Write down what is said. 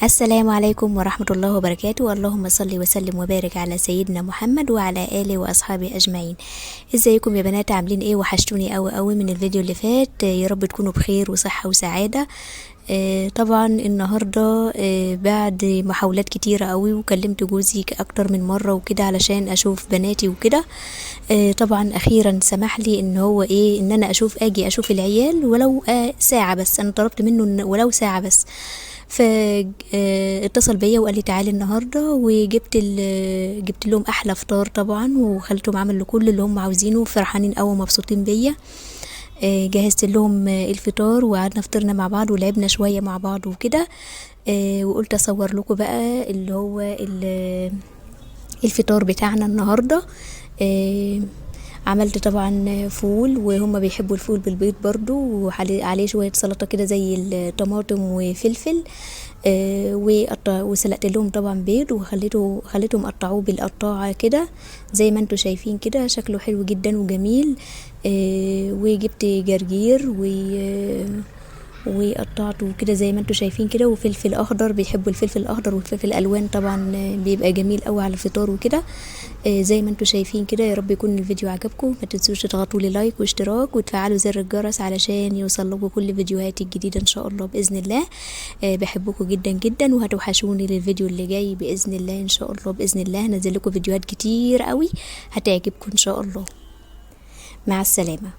السلام عليكم ورحمة الله وبركاته. اللهم صل وسلم وبارك على سيدنا محمد وعلى آله وأصحابه أجمعين. ازيكم يا بنات؟ عاملين ايه؟ وحشتوني قوي قوي من الفيديو اللي فات. يا رب تكونوا بخير وصحة وسعادة. طبعا النهاردة بعد محاولات كتيرة قوي، وكلمت جوزي اكتر من مرة وكده علشان اشوف بناتي وكده. طبعا اخيرا سمح لي ان هو ان انا اجي اشوف العيال ولو ساعة بس. انا طلبت منه ولو ساعة بس، فاتصل بيا وقال لي تعالي النهارده، جبت لهم احلى فطار طبعا، وخليتهم عملوا كل اللي هم عاوزينه، وفرحانين قوي ومبسوطين بيا. جهزت لهم الفطار وقعدنا فطرنا مع بعض ولعبنا شويه مع بعض وكده. وقلت اصور لكم بقى اللي هو الفطار بتاعنا النهارده. عملت طبعا فول، وهم بيحبوا الفول بالبيض برضو، وعليه شوية سلطة كده زي الطماطم وفلفل. وسلقت لهم طبعا بيض، خليتهم قطعوه بالقطاعة كده زي ما انتوا شايفين كده، شكله حلو جدا وجميل. وجبت جرجير وقطعته كده زي ما انتوا شايفين كده، وفلفل اخضر، بيحبوا الفلفل الاخضر والفلفل الالوان طبعا بيبقى جميل قوي على الفطار وكده. زي ما انتوا شايفين كده. يا رب يكون الفيديو عجبكم، ما تنسوش تضغطوا لي لايك واشتراك وتفعلوا زر الجرس علشان يوصل لكم كل فيديوهاتي الجديده ان شاء الله باذن الله. بحبكم جدا جدا، وهتوحشوني للفيديو اللي جاي باذن الله. ان شاء الله باذن الله هنزل لكم فيديوهات كتير قوي هتعجبكم ان شاء الله. مع السلامه.